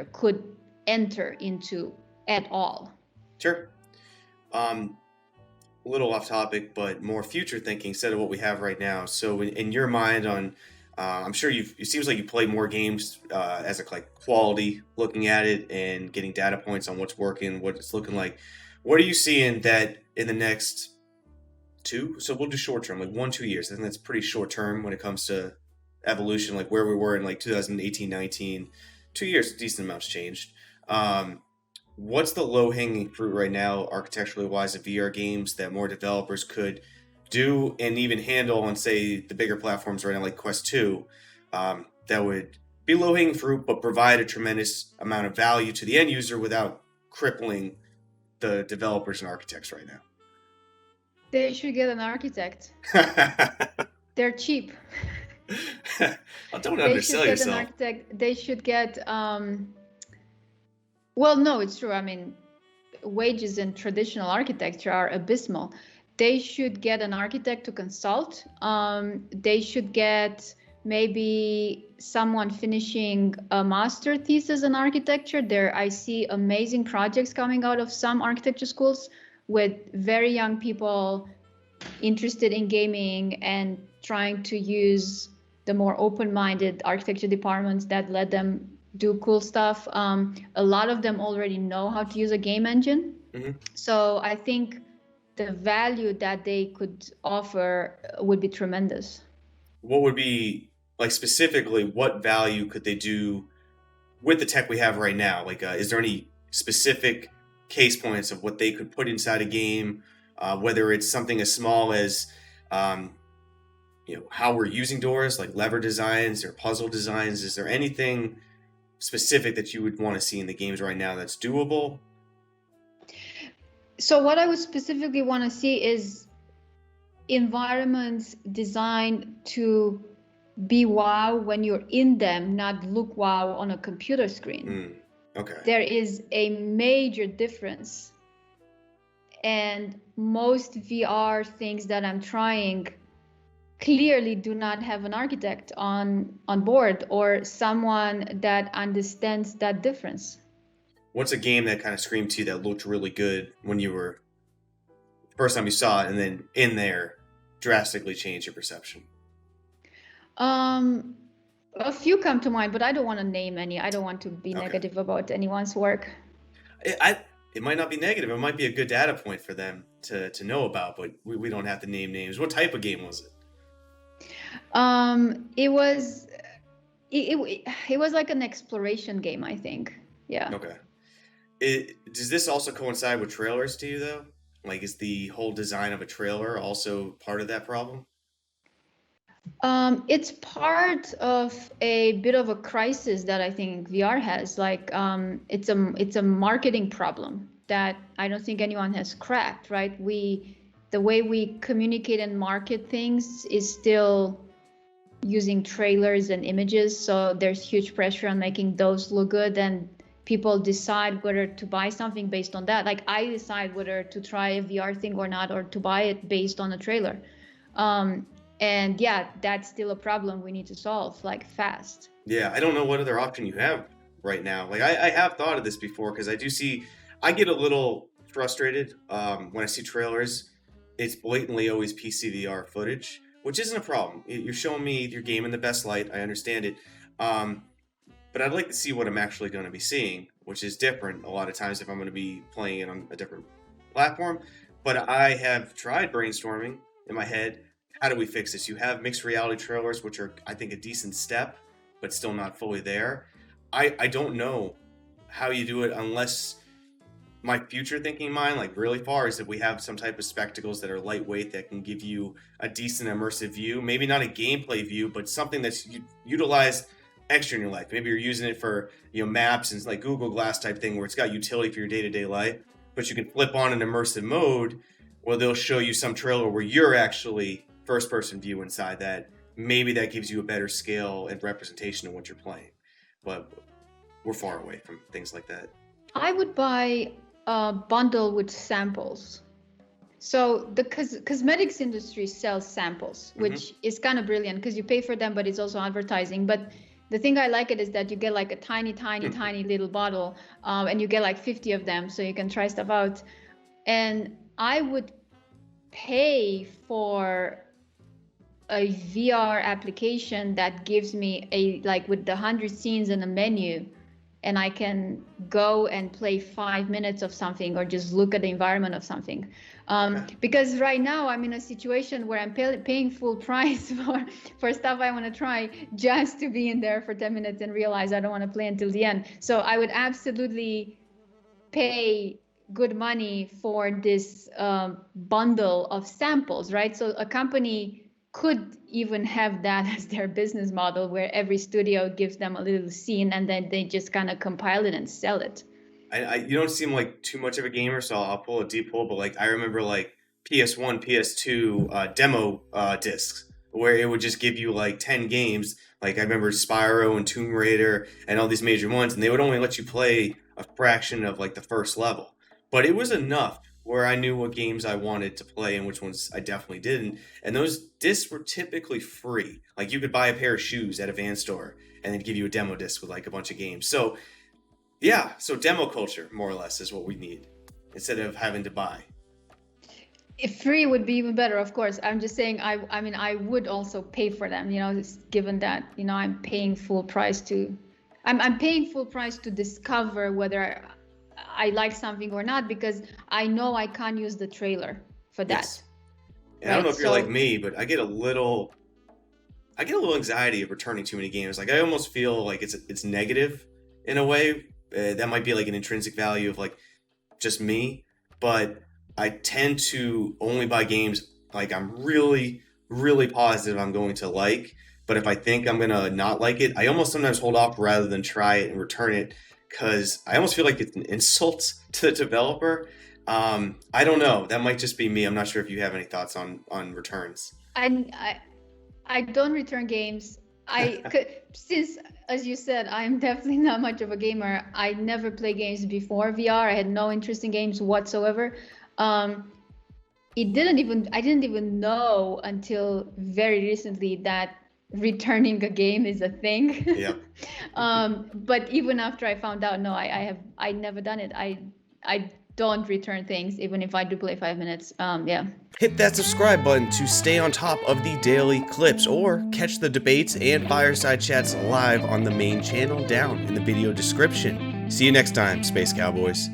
could enter into at all. Sure. A little off topic, but more future thinking instead of what we have right now. So in your mind on, I'm sure it seems like you play more games as a like quality, looking at it and getting data points on what's working, what it's looking like. What are you seeing that in the next so we'll do short term, like 1-2 years. I think that's pretty short term when it comes to evolution, like where we were in like 2018, 19. 2 years, decent amounts changed. What's the low hanging fruit right now, architecturally wise, of VR games that more developers could do and even handle on, say, the bigger platforms right now, like Quest 2, that would be low hanging fruit but provide a tremendous amount of value to the end user without crippling the developers and architects right now? They should get an architect. They're cheap. Don't undersell yourself. An architect. They should get. Well, no, it's true. I mean, wages in traditional architecture are abysmal. They should get an architect to consult. They should get maybe someone finishing a master thesis in architecture. I see amazing projects coming out of some architecture schools with very young people interested in gaming and trying to use the more open-minded architecture departments that let them do cool stuff. A lot of them already know how to use a game engine. Mm-hmm. So I think the value that they could offer would be tremendous. What would be, like, specifically, what value could they do with the tech we have right now? Like, is there any specific case points of what they could put inside a game, whether it's something as small as how we're using doors, like lever designs or puzzle designs? Is there anything specific that you would want to see in the games right now that's doable? So what I would specifically want to see is environments designed to be wow when you're in them, not look wow on a computer screen. Okay. There is a major difference. And most VR things that I'm trying clearly do not have an architect on board or someone that understands that difference. What's a game that kind of screamed to you that looked really good when you were the first time you saw it, and then in there drastically changed your perception? A few come to mind, but I don't want to name any. I don't want to be negative about anyone's work. It might not be negative. It might be a good data point for them to know about, but we don't have to name names. What type of game was it? It was like an exploration game, I think. Yeah. Okay. Does this also coincide with trailers to you, though? Like, is the whole design of a trailer also part of that problem? It's part of a bit of a crisis that I think VR has. Like, it's a marketing problem that I don't think anyone has cracked, right? The way we communicate and market things is still using trailers and images. So there's huge pressure on making those look good, and people decide whether to buy something based on that. Like, I decide whether to try a VR thing or not, or to buy it based on a trailer. And yeah, that's still a problem we need to solve, like, fast. Yeah, I don't know what other option you have right now. Like, I have thought of this before, because I get a little frustrated when I see trailers. It's blatantly always PCVR footage, which isn't a problem. You're showing me your game in the best light. I understand it. But I'd like to see what I'm actually going to be seeing, which is different a lot of times if I'm going to be playing it on a different platform. But I have tried brainstorming in my head. How do we fix this? You have mixed reality trailers, which are, I think, a decent step, but still not fully there. I don't know how you do it unless my future thinking mind, like really far, is that we have some type of spectacles that are lightweight that can give you a decent immersive view. Maybe not a gameplay view, but something that's utilized extra in your life. Maybe you're using it for maps and like Google Glass type thing where it's got utility for your day-to-day life, but you can flip on an immersive mode where they'll show you some trailer where you're actually first-person view inside that. Maybe that gives you a better scale and representation of what you're playing. But we're far away from things like that. I would buy a bundle with samples. So the cosmetics industry sells samples, which is kind of brilliant because you pay for them, but it's also advertising. But The thing I like it is that you get like a tiny little bottle, and you get like 50 of them, so you can try stuff out. And I would pay for a VR application that gives me a, like, with the 100 scenes in a menu, and I can go and play 5 minutes of something or just look at the environment of something. Because right now I'm in a situation where I'm paying full price for stuff I want to try, just to be in there for 10 minutes and realize I don't want to play until the end. So I would absolutely pay good money for this bundle of samples, right? So a company could even have that as their business model, where every studio gives them a little scene and then they just kind of compile it and sell it. You don't seem like too much of a gamer, so I'll pull a deep pull. But like, I remember like PS1, PS2 demo discs where it would just give you like 10 games. Like I remember Spyro and Tomb Raider and all these major ones, and they would only let you play a fraction of like the first level. But it was enough where I knew what games I wanted to play and which ones I definitely didn't. And those discs were typically free. Like you could buy a pair of shoes at a van store and they'd give you a demo disc with like a bunch of games. So yeah, so demo culture more or less is what we need instead of having to buy. If free would be even better, of course. I'm just saying, I mean, I would also pay for them, you know, given that, you know, I'm paying full price to discover whether I like something or not, because I know I can't use the trailer for that. Yes. And right? I don't know if you're like me, but I get a little anxiety of returning too many games. Like I almost feel like it's negative in a way. That might be like an intrinsic value of like just me, but I tend to only buy games like I'm really, really positive I'm going to like. But if I think I'm gonna not like it, I almost sometimes hold off rather than try it and return it, because I almost feel like it's an insult to the developer. I don't know. That might just be me. I'm not sure if you have any thoughts on returns. I don't return games. Since, as you said, I'm definitely not much of a gamer. I never played games before VR. I had no interest in games whatsoever. I didn't even know until very recently that returning a game is a thing. Yeah. But even after I found out, no, I never done it. I don't return things, even if I do play 5 minutes. Yeah. Hit that subscribe button to stay on top of the daily clips, or catch the debates and fireside chats live on the main channel down in the video description. See you next time, Space Cowboys.